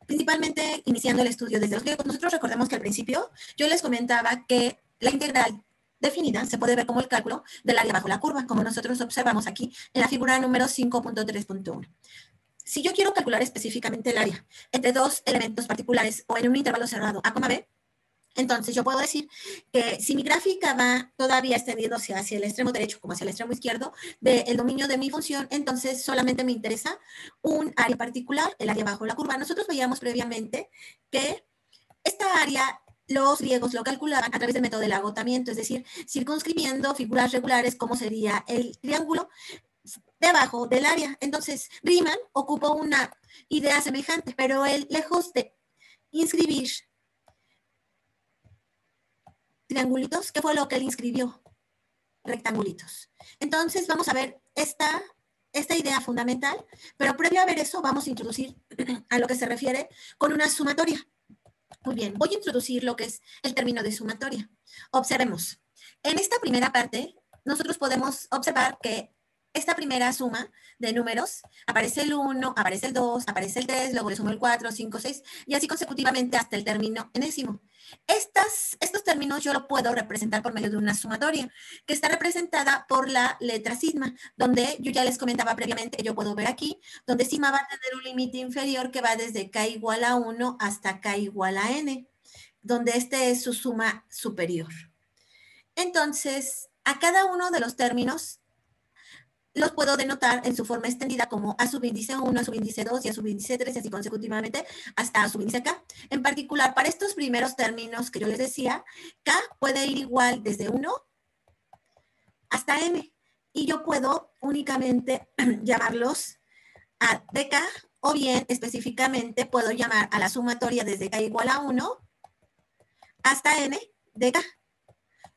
principalmente iniciando el estudio desde los griegos. Nosotros recordemos que al principio yo les comentaba que la integral definida se puede ver como el cálculo del área bajo la curva, como nosotros observamos aquí en la figura número 5.3.1. Si yo quiero calcular específicamente el área entre dos elementos particulares o en un intervalo cerrado A, B, entonces yo puedo decir que si mi gráfica va todavía extendiéndose hacia el extremo derecho como hacia el extremo izquierdo del dominio de mi función, entonces solamente me interesa un área particular, el área bajo la curva. Nosotros veíamos previamente que esta área los griegos lo calculaban a través del método del agotamiento, es decir, circunscribiendo figuras regulares como sería el triángulo debajo del área. Entonces, Riemann ocupó una idea semejante, pero él, lejos de inscribir triangulitos, ¿qué fue lo que él inscribió? Rectangulitos. Entonces, vamos a ver esta idea fundamental, pero previo a ver eso, vamos a introducir a lo que se refiere con una sumatoria. Muy bien, voy a introducir lo que es el término de sumatoria. Observemos. En esta primera parte, nosotros podemos observar que esta primera suma de números, aparece el 1, aparece el 2, aparece el 3, luego le sumo el 4, 5, 6, y así consecutivamente hasta el término enésimo. Estos términos yo lo puedo representar por medio de una sumatoria, que está representada por la letra sigma, donde yo ya les comentaba previamente, yo puedo ver aquí, donde sigma va a tener un límite inferior que va desde k igual a 1 hasta k igual a n, donde este es su suma superior. Entonces, a cada uno de los términos los puedo denotar en su forma extendida como A subíndice 1, A subíndice 2 y A subíndice 3, y así consecutivamente hasta A subíndice K. En particular, para estos primeros términos que yo les decía, K puede ir igual desde 1 hasta N. Y yo puedo únicamente llamarlos a dk, o bien específicamente puedo llamar a la sumatoria desde K igual a 1 hasta N de K,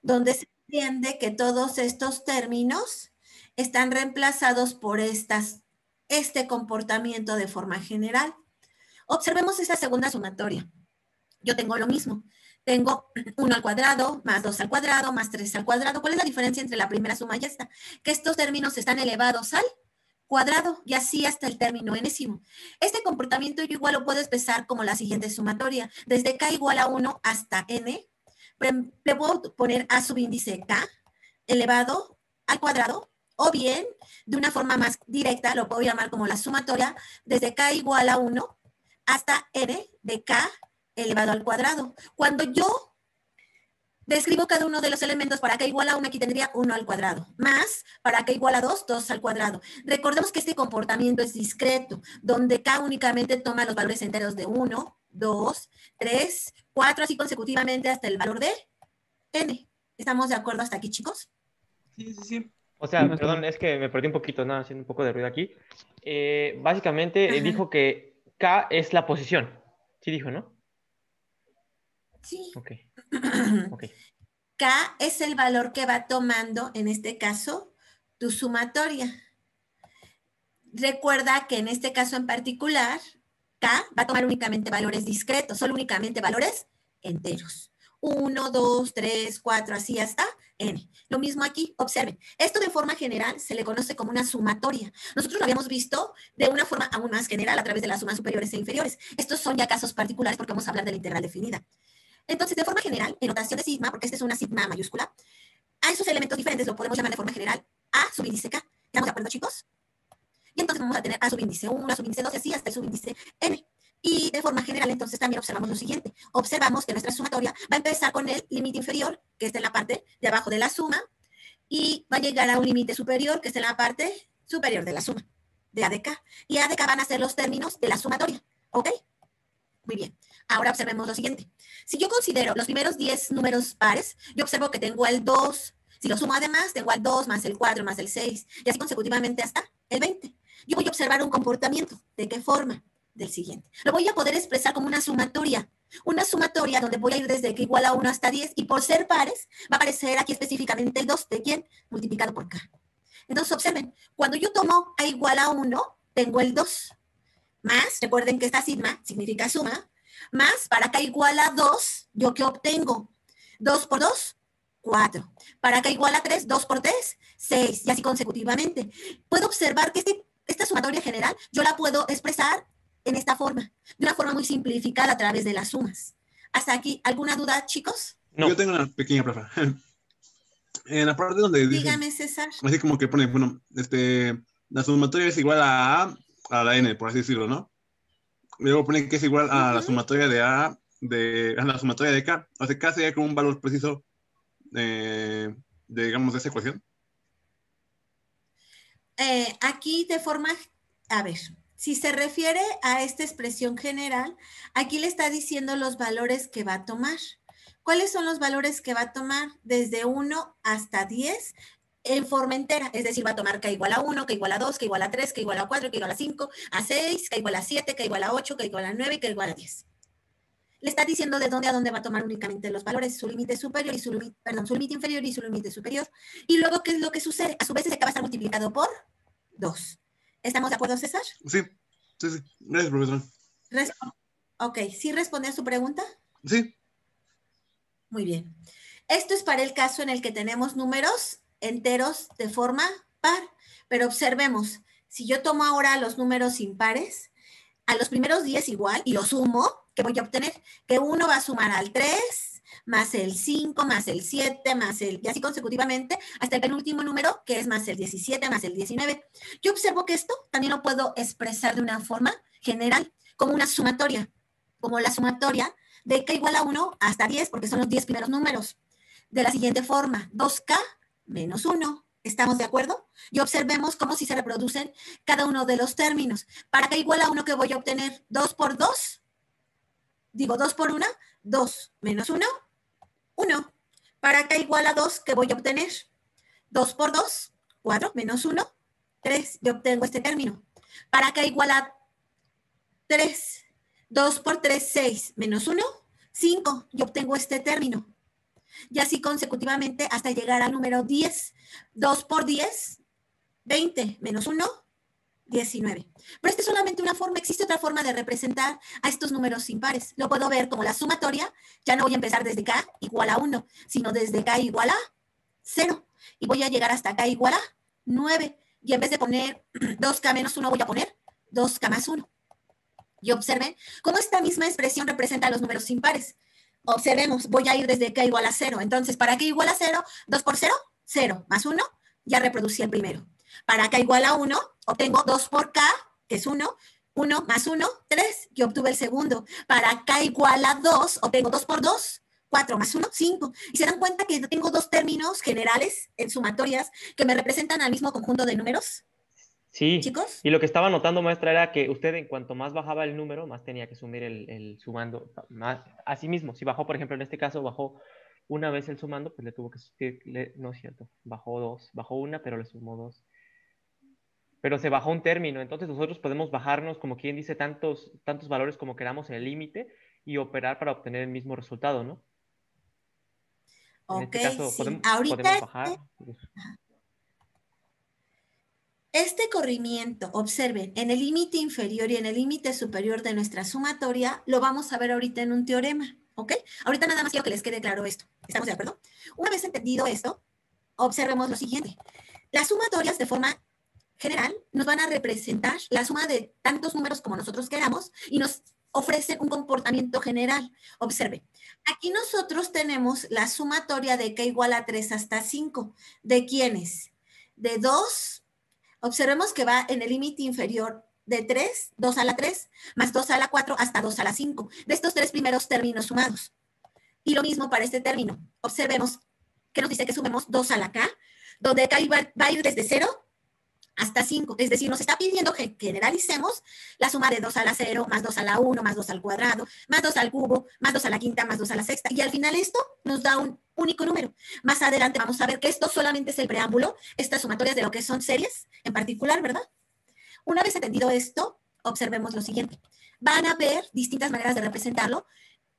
donde se entiende que todos estos términos están reemplazados por este comportamiento de forma general. Observemos esta segunda sumatoria. Yo tengo lo mismo. Tengo 1 al cuadrado, más 2 al cuadrado, más 3 al cuadrado. ¿Cuál es la diferencia entre la primera suma y esta? Que estos términos están elevados al cuadrado y así hasta el término enésimo. Este comportamiento yo igual lo puedo expresar como la siguiente sumatoria. Desde k igual a 1 hasta n, le puedo poner a subíndice k elevado al cuadrado, o bien, de una forma más directa, lo puedo llamar como la sumatoria desde k igual a 1 hasta n de k elevado al cuadrado. Cuando yo describo cada uno de los elementos para k igual a 1, aquí tendría 1 al cuadrado, más para k igual a 2, 2 al cuadrado. Recordemos que este comportamiento es discreto, donde k únicamente toma los valores enteros de 1, 2, 3, 4, así consecutivamente hasta el valor de n. ¿Estamos de acuerdo hasta aquí, chicos? Sí, sí, sí. O sea, perdón, es que me perdí un poquito, nada, haciendo un poco de ruido aquí. Básicamente dijo que K es la posición. Sí dijo, ¿no? Sí. Ok. K es el valor que va tomando, en este caso, tu sumatoria. Recuerda que en este caso en particular, K va a tomar únicamente valores discretos, solo únicamente valores enteros. 1, 2, 3, 4, así hasta n. Lo mismo aquí, observen. Esto de forma general se le conoce como una sumatoria. Nosotros lo habíamos visto de una forma aún más general a través de las sumas superiores e inferiores. Estos son ya casos particulares porque vamos a hablar de la integral definida. Entonces, de forma general, en notación de sigma, porque esta es una sigma mayúscula, a esos elementos diferentes lo podemos llamar de forma general A subíndice K. ¿Estamos de acuerdo, chicos? Y entonces vamos a tener A subíndice 1, A subíndice 2 y así hasta el subíndice N. Y de forma general, entonces, también observamos lo siguiente. Observamos que nuestra sumatoria va a empezar con el límite inferior, que está en la parte de abajo de la suma, y va a llegar a un límite superior, que está en la parte superior de la suma, de A de K. Y A de K van a ser los términos de la sumatoria. ¿Ok? Muy bien. Ahora observemos lo siguiente. Si yo considero los primeros 10 números pares, yo observo que tengo el 2. Si lo sumo además, tengo el 2 más el 4 más el 6, y así consecutivamente hasta el 20. Yo voy a observar un comportamiento. ¿De qué forma? Del siguiente. Lo voy a poder expresar como una sumatoria. Una sumatoria donde voy a ir desde k igual a 1 hasta 10, y por ser pares, va a aparecer aquí específicamente el 2. ¿De quién? Multiplicado por k. Entonces observen, cuando yo tomo a igual a 1, tengo el 2. Más, recuerden que esta sigma significa suma, más para k igual a 2, ¿yo qué obtengo? 2 por 2, 4. Para k igual a 3, 2 por 3, 6, y así consecutivamente. Puedo observar que esta sumatoria general yo la puedo expresar en esta forma, de una forma muy simplificada a través de las sumas. Hasta aquí, ¿alguna duda, chicos? No. Yo tengo una pequeña prefa. En la parte donde dice, Dígame, César. así como que pone, bueno, la sumatoria es igual a la n, por así decirlo, ¿no? Luego pone que es igual a la sumatoria de a la sumatoria de k. O sea, k sería como un valor preciso digamos, de esa ecuación. Aquí de forma, a ver, si se refiere a esta expresión general, aquí le está diciendo los valores que va a tomar. ¿Cuáles son los valores que va a tomar? Desde 1 hasta 10 en forma entera, es decir, va a tomar k igual a 1, k igual a 2, k igual a 3, k igual a 4, k igual a 5, a 6, k igual a 7, k igual a 8, k igual a 9 y k igual a 10. Le está diciendo de dónde a dónde va a tomar únicamente los valores, su límite superior y su límite inferior y su límite superior. Y luego, ¿qué es lo que sucede? A su vez, ese k va a estar multiplicado por 2. ¿Estamos de acuerdo, César? Sí. Gracias, profesor. Ok, ¿sí responde a su pregunta? Sí. Muy bien. Esto es para el caso en el que tenemos números enteros de forma par. Pero observemos, si yo tomo ahora los números impares, a los primeros 10 igual, y los sumo, ¿qué voy a obtener? Que 1 va a sumar al 3, más el 5, más el 7, más el, y así consecutivamente, hasta el penúltimo número, que es más el 17, más el 19. Yo observo que esto también lo puedo expresar de una forma general, como una sumatoria, como la sumatoria de k igual a 1 hasta 10, porque son los 10 primeros números. De la siguiente forma, 2k menos 1. ¿Estamos de acuerdo? Y observemos cómo si se reproducen cada uno de los términos. Para k igual a 1, ¿qué voy a obtener? 2 por 2. Digo, 2 por 1, 2 menos 1, 1. Para k igual a 2, ¿qué voy a obtener? 2 por 2, 4 menos 1, 3. Yo obtengo este término. Para k igual a 3, 2 por 3, 6 menos 1, 5. Yo obtengo este término. Y así consecutivamente hasta llegar al número 10. 2 por 10, 20 menos 1, 19. Pero esta es solamente una forma, existe otra forma de representar a estos números impares. Lo puedo ver como la sumatoria, ya no voy a empezar desde k igual a 1, sino desde k igual a 0. Y voy a llegar hasta k igual a 9. Y en vez de poner 2k menos 1, voy a poner 2k más 1. Y observen cómo esta misma expresión representa a los números impares. Observemos, voy a ir desde k igual a 0. Entonces, para k igual a 0, 2 por 0, 0, más 1, ya reproducí el primero. Para k igual a 1, obtengo 2 por k, que es 1, 1 más 1, 3, y obtuve el segundo. Para k igual a 2, obtengo 2 por 2, 4 más 1, 5. Y se dan cuenta que tengo dos términos generales en sumatorias que me representan al mismo conjunto de números. Sí, ¿Chicos? y lo que estaba notando, maestra, era que usted en cuanto más bajaba el número, más tenía que sumir el sumando. Así mismo, si bajó, por ejemplo, en este caso, bajó una vez el sumando, pues le tuvo que no es cierto, bajó dos, bajó una, pero le sumó dos. Pero se bajó un término, entonces nosotros podemos bajarnos, como quien dice, tantos valores como queramos en el límite y operar para obtener el mismo resultado, ¿no? En Ok, este caso, sí. podemos Ahorita bajar. este corrimiento, observen, en el límite inferior y en el límite superior de nuestra sumatoria, lo vamos a ver ahorita en un teorema, ¿ok? Ahorita nada más quiero que les quede claro esto. ¿Estamos de acuerdo? Una vez entendido esto, observemos lo siguiente. Las sumatorias de forma general nos van a representar la suma de tantos números como nosotros queramos y nos ofrecen un comportamiento general. Observe, aquí nosotros tenemos la sumatoria de k igual a 3 hasta 5. ¿De quiénes? De 2. Observemos que va en el límite inferior de 3, 2 a la 3, más 2 a la 4 hasta 2 a la 5, de estos tres primeros términos sumados. Y lo mismo para este término. Observemos que nos dice que sumemos 2 a la k, donde k va a ir desde 0 hasta 5. Es decir, nos está pidiendo que generalicemos la suma de 2 a la 0, más 2 a la 1, más 2 al cuadrado, más 2 al cubo, más 2 a la quinta, más 2 a la sexta. Y al final esto nos da un único número. Más adelante vamos a ver que esto solamente es el preámbulo, estas sumatorias de lo que son series en particular, ¿verdad? Una vez entendido esto, observemos lo siguiente. Van a ver distintas maneras de representarlo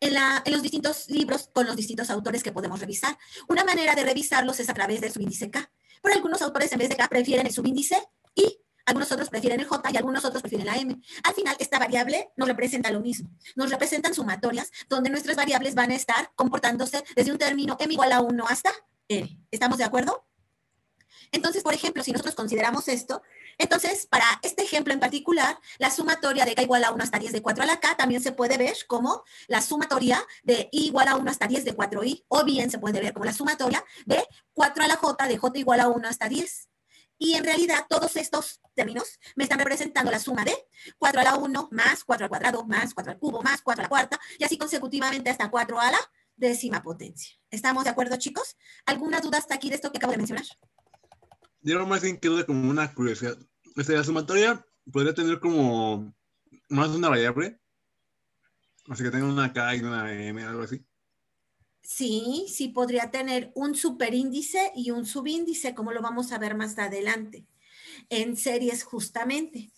en los distintos libros con los distintos autores que podemos revisar. Una manera de revisarlos es a través del subíndice K. Pero algunos autores en vez de K prefieren el subíndice I, algunos otros prefieren el J y algunos otros prefieren la M. Al final, esta variable nos representa lo mismo. Nos representan sumatorias donde nuestras variables van a estar comportándose desde un término m igual a 1 hasta n. ¿Estamos de acuerdo? Entonces, por ejemplo, si nosotros consideramos esto, Entonces, para este ejemplo en particular, la sumatoria de k igual a 1 hasta 10 de 4 a la k también se puede ver como la sumatoria de i igual a 1 hasta 10 de 4i, o bien se puede ver como la sumatoria de 4 a la j de j igual a 1 hasta 10. Y en realidad todos estos términos me están representando la suma de 4 a la 1 más 4 al cuadrado más 4 al cubo más 4 a la cuarta y así consecutivamente hasta 4 a la décima potencia. ¿Estamos de acuerdo, chicos? ¿Alguna duda hasta aquí de esto que acabo de mencionar? Yo más bien que duda como una curiosidad. La sumatoria podría tener como más de una variable. Así que tenga una K y una M, algo así. Sí, sí podría tener un superíndice y un subíndice, como lo vamos a ver más adelante, en series justamente.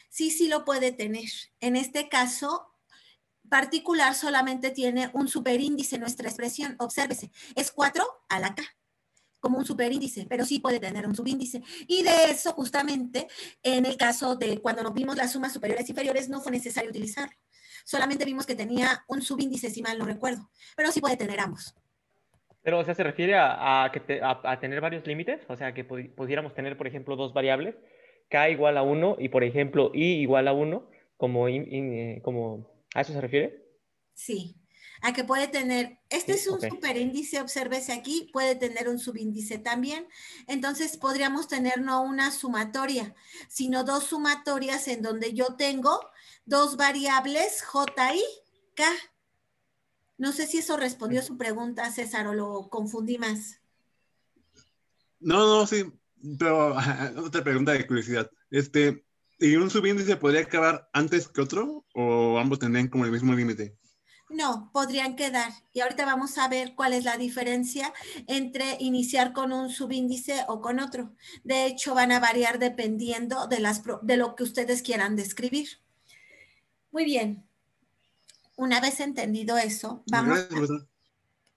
Sí, sí lo puede tener. En este caso particular solamente tiene un superíndice nuestra expresión, obsérvese, es 4 a la K, como un superíndice, pero sí puede tener un subíndice. Y de eso justamente, en el caso de cuando nos vimos las sumas superiores e inferiores, no fue necesario utilizarlo. Solamente vimos que tenía un subíndice, si mal no recuerdo, pero sí puede tener ambos. Pero, o sea, ¿se refiere a tener varios límites? O sea, que pudiéramos tener, por ejemplo, dos variables, k igual a 1 y, por ejemplo, i igual a 1, como ¿a eso se refiere? Sí, a que puede tener, este Sí, es un ok. superíndice, obsérvese aquí, puede tener un subíndice también. Entonces podríamos tener no una sumatoria, sino dos sumatorias en donde yo tengo dos variables, j y k. No sé si eso respondió a su pregunta, César, o lo confundí más. No, sí, pero otra pregunta de curiosidad. ¿Y un subíndice podría acabar antes que otro o ambos tendrían como el mismo límite? No, podrían quedar. Y ahorita vamos a ver cuál es la diferencia entre iniciar con un subíndice o con otro. De hecho, van a variar dependiendo de lo que ustedes quieran describir. Muy bien. Una vez entendido eso, Gracias, profesor.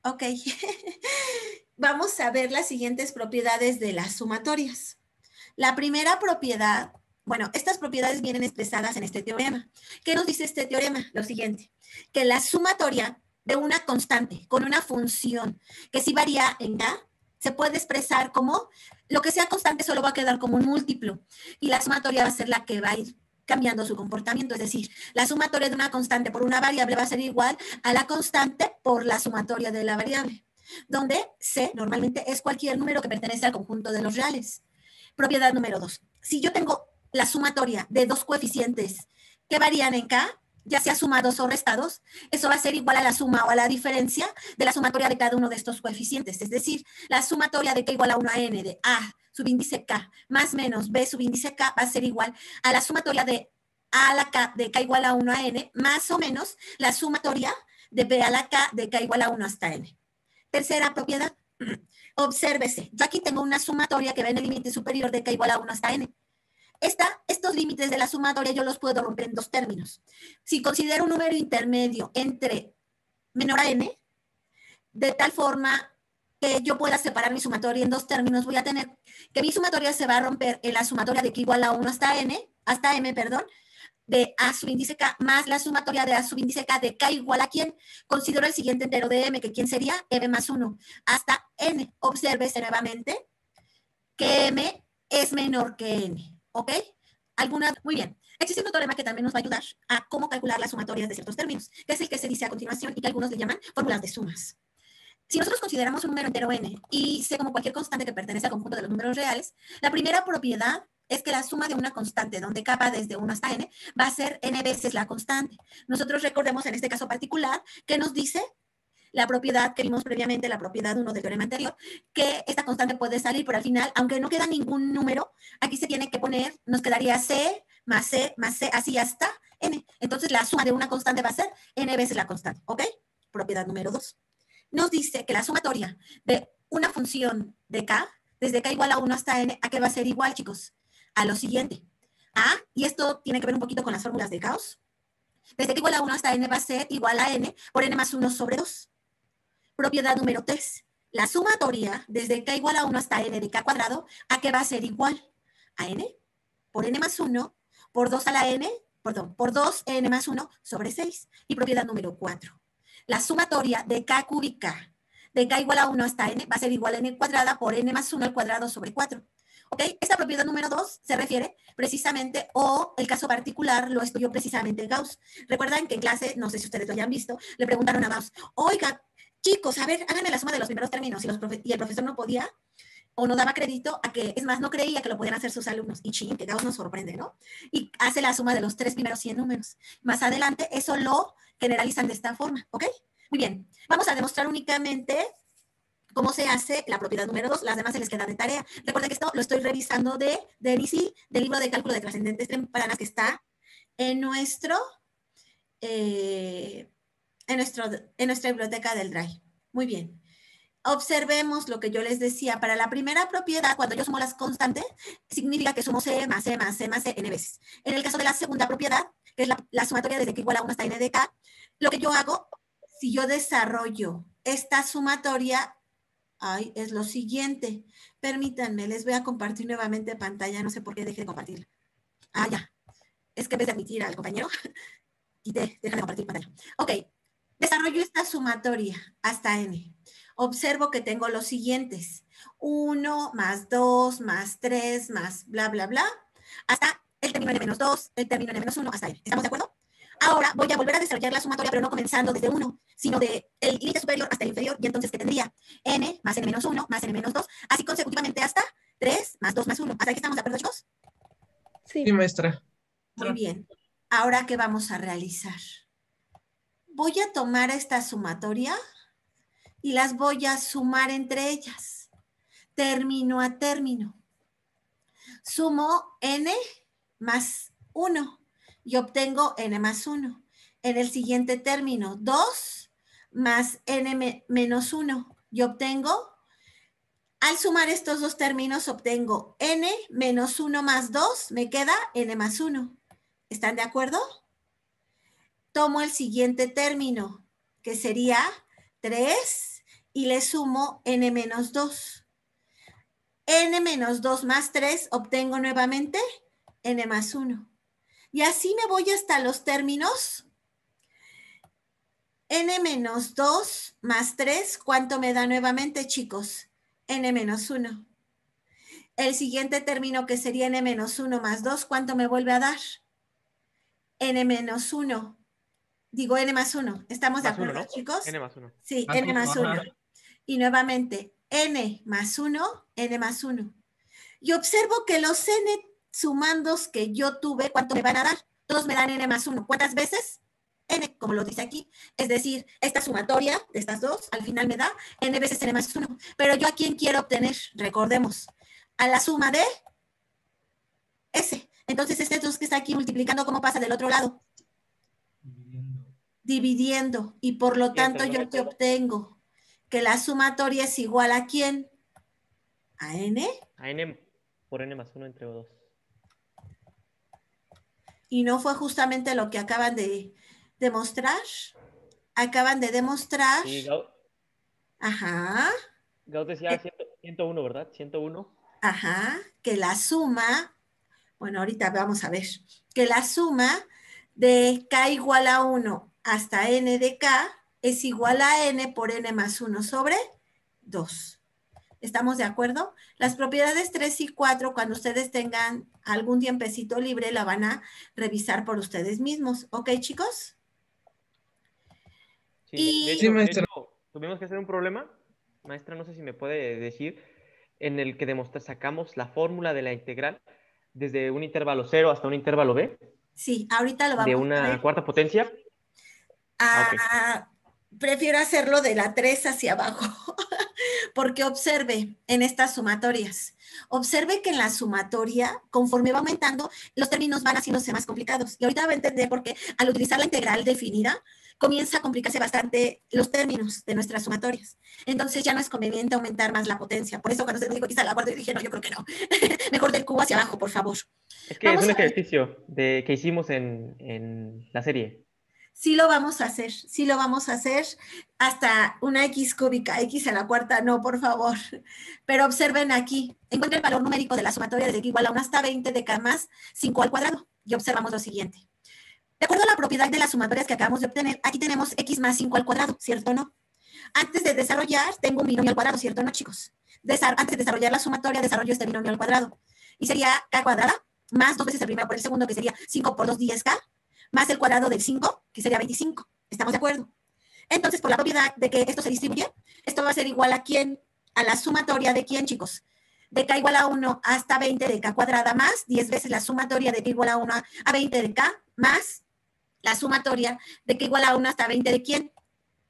ok. Vamos a ver las siguientes propiedades de las sumatorias. La primera propiedad, bueno, estas propiedades vienen expresadas en este teorema. ¿Qué nos dice este teorema? Lo siguiente, que la sumatoria de una constante con una función que sí varía en K, se puede expresar como lo que sea constante solo va a quedar como un múltiplo y la sumatoria va a ser la que va a ir cambiando su comportamiento, es decir, la sumatoria de una constante por una variable va a ser igual a la constante por la sumatoria de la variable, donde C normalmente es cualquier número que pertenece al conjunto de los reales. Propiedad número 2. Si yo tengo la sumatoria de dos coeficientes que varían en K, ya sea sumados o restados, eso va a ser igual a la suma o a la diferencia de la sumatoria de cada uno de estos coeficientes. Es decir, la sumatoria de K igual a 1 a N de A subíndice K más menos B subíndice K va a ser igual a la sumatoria de A a la K de K igual a 1 a N más o menos la sumatoria de B a la K de K igual a 1 hasta N. Tercera propiedad. Obsérvese, yo aquí tengo una sumatoria que va en el límite superior de K igual a 1 hasta N. Estos límites de la sumatoria yo los puedo romper en dos términos. Si considero un número intermedio entre menor a N, de tal forma que yo pueda separar mi sumatoria en dos términos, voy a tener que mi sumatoria se va a romper en la sumatoria de K igual a 1 hasta N, hasta M, perdón, de A subíndice K más la sumatoria de A subíndice K de K igual a quién. Considero el siguiente entero de M, que quién sería M más 1, hasta N. Obsérvese nuevamente que M es menor que N, ¿ok? Muy bien. Existe un teorema que también nos va a ayudar a cómo calcular las sumatorias de ciertos términos, que es el que se dice a continuación y que algunos le llaman fórmulas de sumas. Si nosotros consideramos un número entero n y C como cualquier constante que pertenece al conjunto de los números reales, la primera propiedad es que la suma de una constante, donde k va desde 1 hasta n, va a ser n veces la constante. Nosotros recordemos en este caso particular que nos dice la propiedad que vimos previamente, la propiedad 1 del teorema anterior, que esta constante puede salir, pero al final, aunque no queda ningún número, aquí se tiene que poner, nos quedaría C, así hasta n. Entonces, la suma de una constante va a ser n veces la constante, ¿ok? Propiedad número 2. Nos dice que la sumatoria de una función de k, desde k igual a 1 hasta n, ¿a qué va a ser igual, chicos? A lo siguiente. Y esto tiene que ver un poquito con las fórmulas de Gauss. Desde k igual a 1 hasta n va a ser igual a n por n más 1 sobre 2. Propiedad número 3. La sumatoria desde k igual a 1 hasta n de k cuadrado, ¿a qué va a ser igual? A n por n más 1 por 2 a la n, perdón, por 2n más 1 sobre 6. Y propiedad número 4. La sumatoria de k cúbica de k igual a 1 hasta n va a ser igual a n cuadrada por n más 1 al cuadrado sobre 4. ¿Ok? Esta propiedad número 2 se refiere precisamente, o el caso particular lo estudió precisamente Gauss. Recuerdan que en clase, no sé si ustedes lo hayan visto, le preguntaron a Gauss, oiga, chicos, a ver, háganme la suma de los primeros términos, y el profesor no podía, o no daba crédito a que, es más, no creía que lo podían hacer sus alumnos. Y chin, que Gauss nos sorprende, ¿no? Y hace la suma de los 3 primeros 100 números. Más adelante, eso lo generalizan de esta forma, ¿ok? Muy bien. Vamos a demostrar únicamente cómo se hace la propiedad número 2, las demás se les queda de tarea. Recuerden que esto lo estoy revisando de Nisi, del libro de cálculo de trascendentes tempranas que está en en nuestra biblioteca del Drive. Muy bien. Observemos lo que yo les decía. Para la primera propiedad, cuando yo sumo las constantes, significa que sumo C más C más C más C n veces. En el caso de la segunda propiedad, que es la sumatoria desde que igual a 1 hasta n de k, lo que yo hago, si yo desarrollo esta sumatoria, es lo siguiente. Permítanme, les voy a compartir nuevamente pantalla. No sé por qué dejé de compartirla. Ya. Es que en vez de admitir al compañero, quité, deja de compartir pantalla. Ok. Desarrollo esta sumatoria hasta n. Observo que tengo los siguientes. 1 más 2 más 3 más bla, bla, bla, hasta el término n-2, el término n-1, hasta n. ¿Estamos de acuerdo? Ahora voy a volver a desarrollar la sumatoria, pero no comenzando desde 1, sino del límite superior hasta el inferior, y entonces, ¿qué tendría? N más n-1 más n-2, así consecutivamente hasta 3 más 2 más 1. ¿Hasta aquí estamos de acuerdo, chicos? Sí, maestra. Muy bien. Ahora, ¿qué vamos a realizar? Voy a tomar esta sumatoria y las voy a sumar entre ellas, término a término. Sumo n más 1 y obtengo n más 1. En el siguiente término, 2 más n menos 1 y obtengo, al sumar estos dos términos, obtengo n menos 1 más 2, me queda n más 1. ¿Están de acuerdo? Tomo el siguiente término, que sería 3, y le sumo n menos 2. N menos 2 más 3, obtengo nuevamente n más 1. Y así me voy hasta los términos. N menos 2 más 3, ¿cuánto me da nuevamente, chicos? N menos 1. El siguiente término, que sería n menos 1 más 2, ¿cuánto me vuelve a dar? N menos 1. Digo n más 1. ¿Estamos de acuerdo, ¿no? chicos? N más 1. Sí, n más 1. Y nuevamente, n más 1, n más 1. Y observo que los n sumandos que yo tuve, ¿cuánto me van a dar? Todos me dan n más 1. ¿Cuántas veces? N, como lo dice aquí. Es decir, esta sumatoria de estas dos, al final me da n veces n más 1. Pero yo, ¿a quién quiero obtener? Recordemos, a la suma de S. Entonces, este 2 que está aquí multiplicando, ¿cómo pasa del otro lado? Dividiendo. Y por lo tanto, yo te obtengo que la sumatoria es igual ¿a quién? ¿A n? A n por n más 1 entre 2. Y no fue justamente lo que acaban de demostrar. Acaban de demostrar. Sí, Ajá. Gauss decía 101, ¿verdad? 101. Ajá. Que la suma, bueno, ahorita vamos a ver, que la suma de k igual a 1 hasta n de k es igual a n por n más 1 sobre 2. ¿Estamos de acuerdo? Las propiedades 3 y 4, cuando ustedes tengan algún tiempecito libre, la van a revisar por ustedes mismos. ¿Ok, chicos? Sí, Y... de hecho, tuvimos que hacer un problema, maestra, no sé si me puede decir, en el que sacamos la fórmula de la integral desde un intervalo 0 hasta un intervalo b. Sí, ahorita lo vamos de a ver. De una cuarta potencia. Okay. Prefiero hacerlo de la 3 hacia abajo, porque observe en estas sumatorias. Observe que en la sumatoria, conforme va aumentando, los términos van haciéndose más complicados. Y ahorita va a entender por qué al utilizar la integral definida, comienza a complicarse bastante los términos de nuestras sumatorias. Entonces ya no es conveniente aumentar más la potencia. Por eso cuando se me dijo que está la cuarta, yo dije, no, yo creo que no. Mejor del cubo hacia abajo, por favor. Es que es un ejercicio que hicimos en la serie. Sí lo vamos a hacer hasta una x cúbica, x a la cuarta, no, por favor. Pero observen aquí, encuentra el valor numérico de la sumatoria desde que igual a 1 hasta 20 de k más 5 al cuadrado. Y observamos lo siguiente. De acuerdo a la propiedad de las sumatorias que acabamos de obtener, aquí tenemos x más 5 al cuadrado, ¿cierto o no? Antes de desarrollar, tengo un binomio al cuadrado, ¿cierto o no, chicos? Antes de desarrollar la sumatoria, desarrollo este binomio al cuadrado. Y sería k cuadrada más 2 veces el primero por el segundo, que sería 5 por 2, 10k, más el cuadrado del 5, que sería 25. ¿Estamos de acuerdo? Entonces, por la propiedad de que esto se distribuye, esto va a ser igual a ¿quién? A la sumatoria de ¿quién, chicos? De k igual a 1 hasta 20 de k cuadrada más 10 veces la sumatoria de k igual a 1 a 20 de k más la sumatoria de k igual a 1 hasta 20 de ¿quién?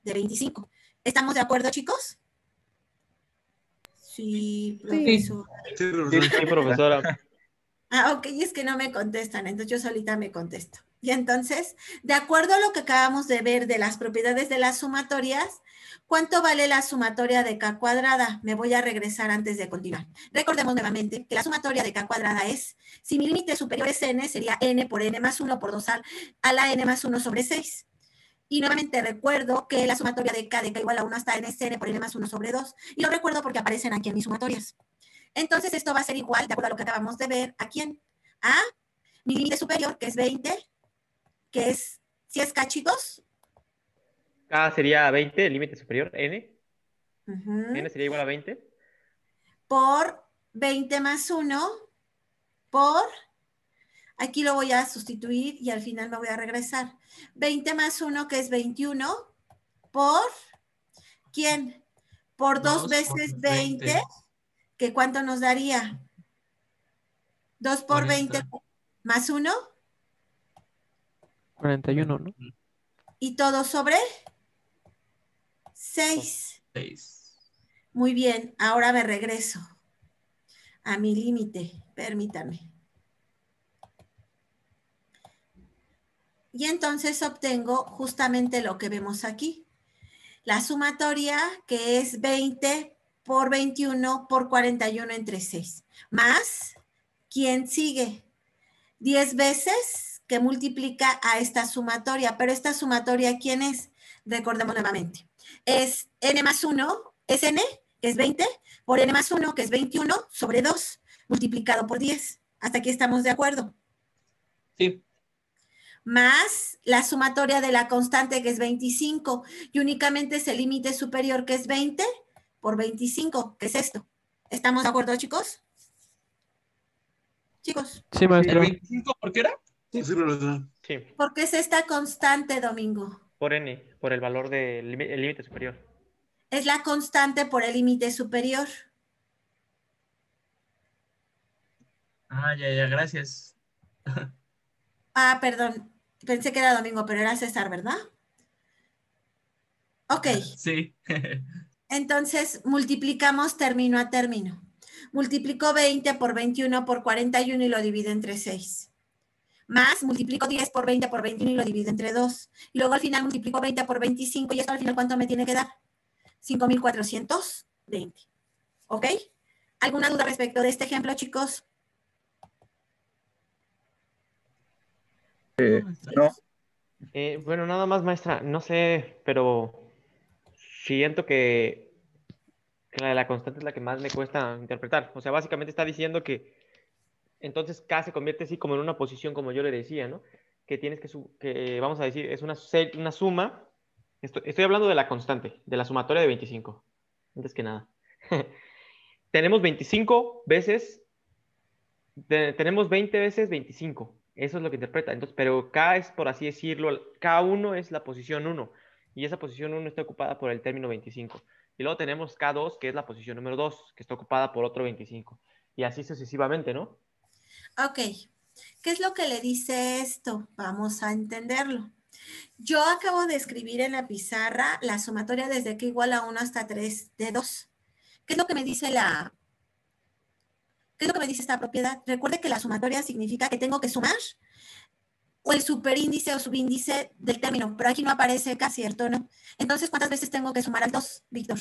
De 25. ¿Estamos de acuerdo, chicos? Sí, profesor. Sí, profesora. Ok, es que no me contestan, entonces yo solita me contesto. Y entonces, de acuerdo a lo que acabamos de ver de las propiedades de las sumatorias, ¿cuánto vale la sumatoria de k cuadrada? Me voy a regresar antes de continuar. Recordemos nuevamente que la sumatoria de k cuadrada es, si mi límite superior es n, sería n por n más 1 por 2 a la n más 1 sobre 6. Y nuevamente recuerdo que la sumatoria de k igual a 1 hasta n es n por n más 1 sobre 2. Y lo recuerdo porque aparecen aquí en mis sumatorias. Entonces, esto va a ser igual, de acuerdo a lo que acabamos de ver, ¿a quién? A mi límite superior, que es 20, que es, ¿si es k, chicos? K sería 20, el límite superior, n. N N sería igual a 20. Por 20 más 1, por, aquí lo voy a sustituir y al final me voy a regresar. 20 más 1, que es 21, por, ¿quién? Por 2 veces 20, que ¿cuánto nos daría? 2 por 20 más 1. 41, ¿no? Y todo sobre 6. Muy bien, ahora me regreso a mi límite, permítanme. Y entonces obtengo justamente lo que vemos aquí. La sumatoria, que es 20 por 21 por 41 entre 6. Más, ¿quién sigue? 10 veces que multiplica a esta sumatoria. Pero esta sumatoria, ¿quién es? Recordemos nuevamente. Es n más 1, es n, que es 20, por n más 1, que es 21, sobre 2, multiplicado por 10. ¿Hasta aquí estamos de acuerdo? Sí. Más la sumatoria de la constante, que es 25, y únicamente es el límite superior, que es 20, por 25, que es esto. ¿Estamos de acuerdo, chicos? Chicos. Sí, maestro. ¿El 25 por qué era? Sí, profesor. Sí, ¿Por qué es esta constante, Domingo? por n, por el valor del límite superior. Es la constante por el límite superior. Ya, gracias. Ah, perdón. Pensé que era Domingo, pero era César, ¿verdad? Ok. Sí. Entonces, multiplicamos término a término. Multiplico 20 por 21 por 41 y lo divido entre 6. Más, multiplico 10 por 20 por 21 y lo divido entre 2. Y luego al final multiplico 20 por 25 y esto al final, ¿cuánto me tiene que dar? 5,420. ¿Ok? ¿Alguna duda respecto de este ejemplo, chicos? No. Bueno, nada más, maestra, no sé, pero siento que la de la constante es la que más me cuesta interpretar. O sea, básicamente está diciendo que entonces K se convierte así como en una posición, como yo le decía, ¿no? Que tienes que vamos a decir, es una suma. Estoy hablando de la constante, de la sumatoria de 25, antes que nada. Tenemos 25 veces, tenemos 20 veces 25. Eso es lo que interpreta. Entonces, pero K es, por así decirlo, K1 es la posición 1. Y esa posición 1 está ocupada por el término 25. Y luego tenemos K2, que es la posición número 2, que está ocupada por otro 25. Y así sucesivamente, ¿no? Ok. ¿Qué es lo que le dice esto? Vamos a entenderlo. Yo acabo de escribir en la pizarra la sumatoria desde k igual a 1 hasta 3 de 2. ¿Qué es lo que me dice ¿Qué es lo que me dice esta propiedad? Recuerde que la sumatoria significa que tengo que sumar o el superíndice o subíndice del término, pero aquí no aparece k, ¿cierto o no? Entonces, ¿cuántas veces tengo que sumar al 2, Víctor?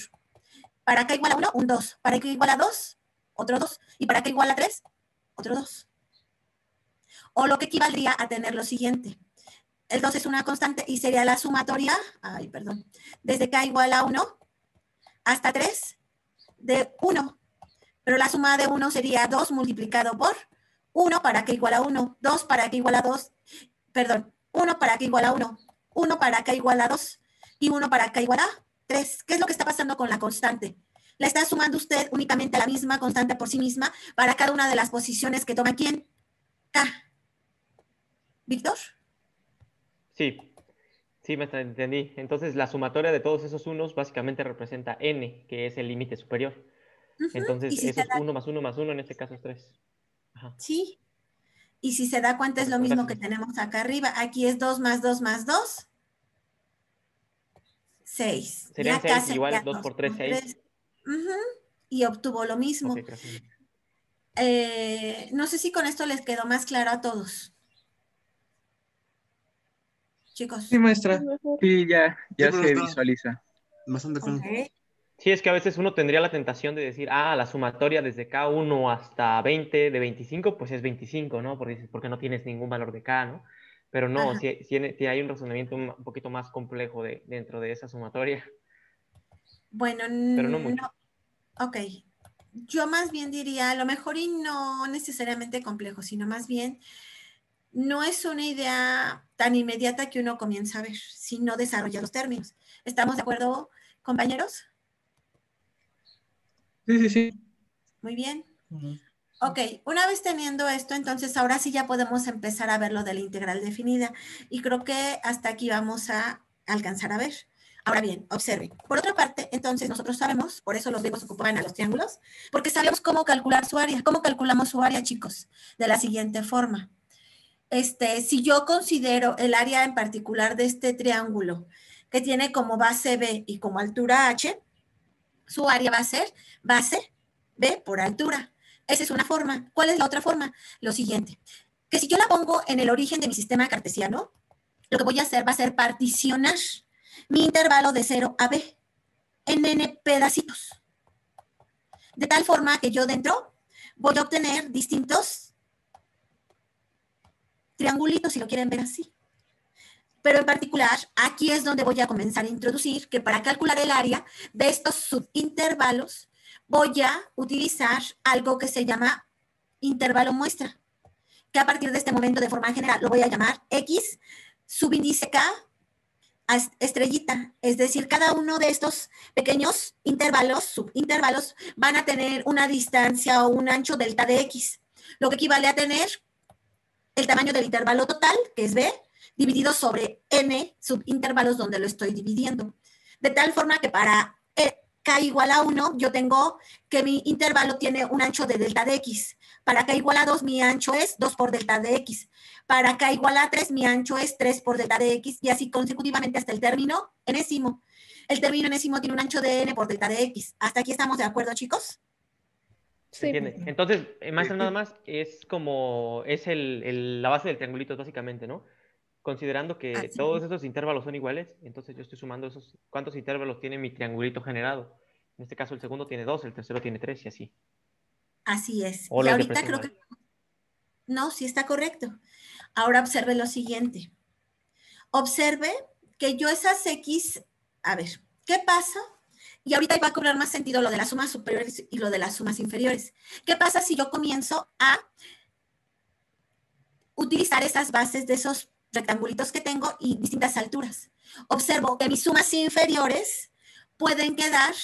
Para k igual a 1, un 2. Para k igual a 2, otro 2. Y para k igual a 3, otro 2. O lo que equivaldría a tener lo siguiente. El 2 es una constante y sería la sumatoria, desde k igual a 1 hasta 3 de 1. Pero la suma de 1 sería 2 multiplicado por 1 para k igual a 1, 2 para k igual a 2, 1 para k igual a 1, 1 para k igual a 2 y 1 para k igual a 3. ¿Qué es lo que está pasando con la constante? La está sumando usted únicamente a la misma constante por sí misma para cada una de las posiciones que toma ¿quién? K. ¿Víctor? Sí, sí, me entendí. Entonces, la sumatoria de todos esos unos básicamente representa n, que es el límite superior. Entonces, Y si eso se es da, 1 más 1 más 1, en este caso es 3. Ajá, sí. Y si se da cuenta es lo correcto, mismo gracias, que maestra. tenemos acá arriba. Aquí es 2 más 2 más 2, 6. Y Serían acá 6, sería igual 2 2 por 3, por 6. 3. Y obtuvo lo Ok, mismo. gracias. No sé si con esto les quedó más claro a todos, Sí, chicos. maestra. Sí, Sí, ya pero se está visualiza. bastante claro. Ok. Sí, es que a veces uno tendría la tentación de decir, la sumatoria desde K1 hasta 20 de 25, pues es 25, ¿no? Porque no tienes ningún valor de K, ¿no? Pero no, Ajá. sí hay un razonamiento un poquito más complejo dentro de esa sumatoria, Bueno, pero no mucho. no. Ok. Yo más bien diría, a lo mejor y no necesariamente complejo, sino más bien no es una idea tan inmediata que uno comienza a ver, si no desarrolla los términos. ¿Estamos de acuerdo, compañeros? Sí, sí, sí. Muy bien. Ujú. Ok, una vez teniendo esto, entonces ahora sí ya podemos empezar a ver lo de la integral definida. Y creo que hasta aquí vamos a alcanzar a ver. Ahora bien, observen. Por otra parte, entonces nosotros sabemos, por eso los griegos ocupaban a los triángulos, porque sabemos cómo calcular su área. ¿Cómo calculamos su área, chicos? De la siguiente forma. Si yo considero el área en particular de este triángulo, que tiene como base B y como altura H, su área va a ser base B por altura. Esa es una forma. ¿Cuál es la otra forma? Lo siguiente, que si yo la pongo en el origen de mi sistema cartesiano, lo que voy a hacer va a ser particionar mi intervalo de 0 a B en n pedacitos. De tal forma que yo dentro voy a obtener distintos triangulitos, si lo quieren ver así. Pero en particular, aquí es donde voy a comenzar a introducir que para calcular el área de estos subintervalos, voy a utilizar algo que se llama intervalo muestra, que a partir de este momento de forma general lo voy a llamar X subíndice K estrellita. Es decir, cada uno de estos pequeños intervalos, subintervalos, van a tener una distancia o un ancho delta de X, lo que equivale a tener el tamaño del intervalo total, que es B, dividido sobre n subintervalos donde lo estoy dividiendo. De tal forma que para k igual a 1, yo tengo que mi intervalo tiene un ancho de delta de x. Para k igual a 2, mi ancho es 2 por delta de x. Para k igual a 3, mi ancho es 3 por delta de x, y así consecutivamente hasta el término enésimo. El término enésimo tiene un ancho de n por delta de x. ¿Hasta aquí estamos de acuerdo, chicos? ¿Se entiende? Entonces, maestra, nada más es como, es la base del triangulito, básicamente, ¿no? Considerando que Así todos es. esos intervalos son iguales, entonces yo estoy sumando esos, cuántos intervalos tiene mi triangulito generado. En este caso, el segundo tiene 2, el tercero tiene 3 y así. Así es. O Y lo ahorita interpreté creo mal. que no, sí está correcto. Ahora observe lo siguiente. Observe que yo esas X, a ver, ¿qué pasa? Y ahorita va a cobrar más sentido lo de las sumas superiores y lo de las sumas inferiores. ¿Qué pasa si yo comienzo a utilizar esas bases de esos rectangulitos que tengo y distintas alturas? Observo que mis sumas inferiores pueden quedar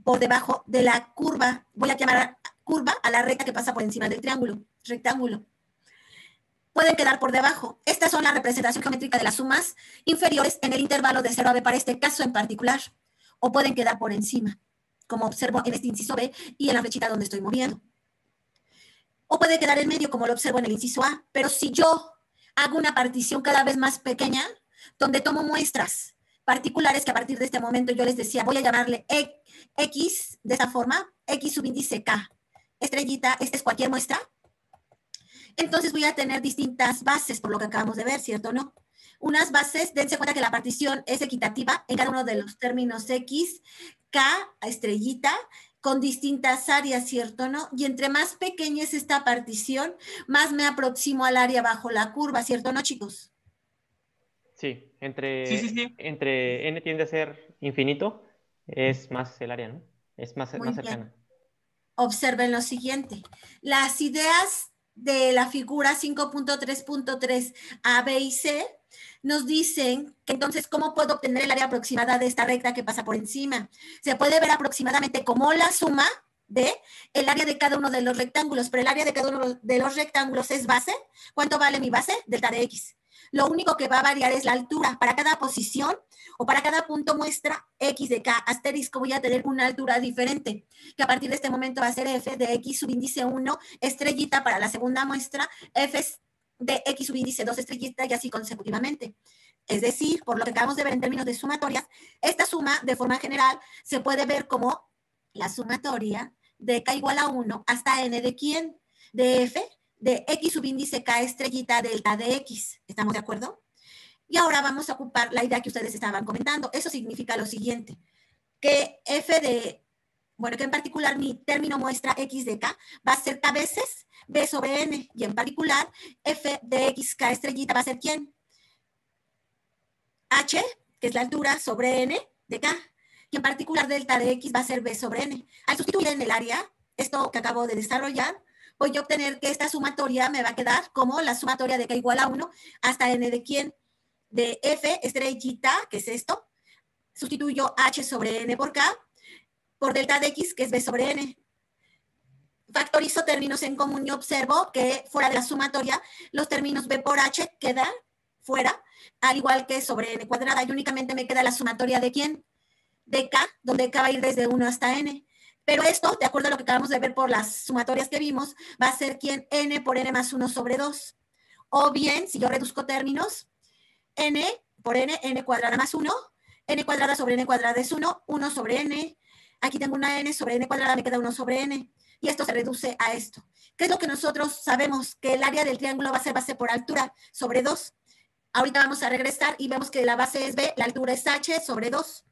por debajo de la curva. Voy a llamar curva a la recta que pasa por encima del triángulo, rectángulo. Pueden quedar por debajo. Estas son la representación geométrica de las sumas inferiores en el intervalo de 0 a b para este caso en particular. O pueden quedar por encima, como observo en este inciso B y en la flechita donde estoy moviendo. O puede quedar en medio, como lo observo en el inciso A. Pero si yo hago una partición cada vez más pequeña, donde tomo muestras particulares que a partir de este momento yo les decía, voy a llamarle X de esta forma, X subíndice K, estrellita, esta es cualquier muestra, entonces voy a tener distintas bases, por lo que acabamos de ver, ¿cierto o no? Unas bases, dense cuenta que la partición es equitativa en cada uno de los términos X, K, estrellita, con distintas áreas, ¿cierto o no? Y entre más pequeña es esta partición, más me aproximo al área bajo la curva, ¿cierto o no, chicos? Sí, Sí, sí, sí. entre n tiende a ser infinito, es más el área, ¿no? Es Muy más bien. cercana. Observen lo siguiente. Las ideas de la figura 5.3.3 A, B y C nos dicen que entonces, ¿cómo puedo obtener el área aproximada de esta recta que pasa por encima? Se puede ver aproximadamente como la suma de el área de cada uno de los rectángulos, pero el área de cada uno de los rectángulos es base. ¿Cuánto vale mi base? Delta de X. Lo único que va a variar es la altura. Para cada posición o para cada punto muestra X de K asterisco voy a tener una altura diferente, que a partir de este momento va a ser F de X subíndice 1 estrellita para la segunda muestra, F de X subíndice 2 estrellita y así consecutivamente. Es decir, por lo que acabamos de ver en términos de sumatorias, esta suma de forma general se puede ver como la sumatoria de K igual a 1 hasta N de quién, de F de X subíndice K estrellita delta de X. ¿Estamos de acuerdo? Y ahora vamos a ocupar la idea que ustedes estaban comentando. Eso significa lo siguiente, que F de, bueno, que en particular mi término muestra X de K va a ser K veces B sobre N, y en particular F de X K estrellita va a ser ¿quién? H, que es la altura, sobre N de K, y en particular delta de X va a ser B sobre N. Al sustituir en el área, esto que acabo de desarrollar, voy a obtener que esta sumatoria me va a quedar como la sumatoria de K igual a 1 hasta N de quién, de F estrellita, que es esto, sustituyo H sobre N por K, por delta de X, que es B sobre N. Factorizo términos en común y observo que fuera de la sumatoria, los términos B por H quedan fuera, al igual que sobre N cuadrada, y únicamente me queda la sumatoria de ¿quién? De K, donde K va a ir desde 1 hasta N. Pero esto, de acuerdo a lo que acabamos de ver por las sumatorias que vimos, va a ser ¿quién? N por N más 1 sobre 2. O bien, si yo reduzco términos, N por N, N cuadrada más 1, N cuadrada sobre N cuadrada es 1, 1 sobre N. Aquí tengo una N sobre N cuadrada, me queda 1 sobre N. Y esto se reduce a esto. ¿Qué es lo que nosotros sabemos? Que el área del triángulo va a ser base por altura sobre 2. Ahorita vamos a regresar y vemos que la base es B, la altura es H sobre 2.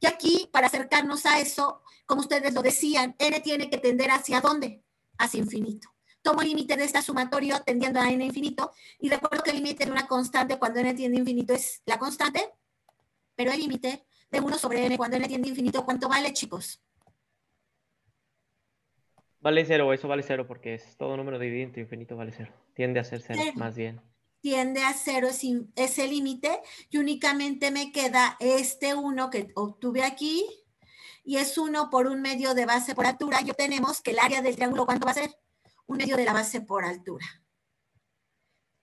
Y aquí, para acercarnos a eso, como ustedes lo decían, N tiene que tender ¿hacia dónde? Hacia infinito. Tomo el límite de esta sumatoria tendiendo a N infinito, y recuerdo que el límite de una constante cuando N tiende a infinito es la constante, pero el límite de 1 sobre N cuando N tiende a infinito, ¿cuánto vale, chicos? Vale 0, eso vale 0 porque es todo número dividido entre infinito vale 0. Tiende a ser 0, más bien. Tiende a 0 ese límite, y únicamente me queda este 1 que obtuve aquí, y es 1 por 1 medio de base por altura, y obtenemos que el área del triángulo, ¿cuánto va a ser? 1 medio de la base por altura.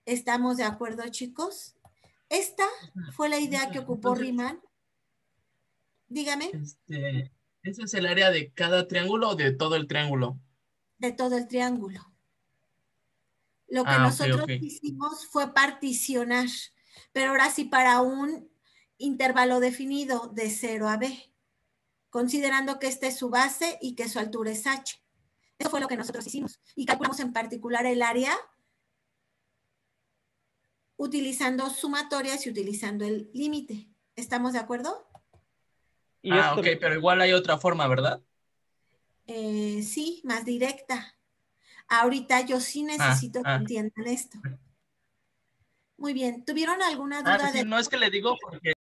¿Estamos de acuerdo, chicos? Esta fue la idea que ocupó Riemann. Dígame. ¿Ese es el área de cada triángulo o de todo el triángulo? De todo el triángulo. Lo que nosotros hicimos fue particionar, pero ahora sí para un intervalo definido de 0 a B, considerando que esta es su base y que su altura es H. Eso fue lo que nosotros hicimos. Y calculamos en particular el área utilizando sumatorias y utilizando el límite. ¿Estamos de acuerdo? Ok, pero igual hay otra forma, ¿verdad? Sí, más directa. Ahorita yo sí necesito que entiendan esto. Muy bien. ¿Tuvieron alguna duda sí, no es que le digo porque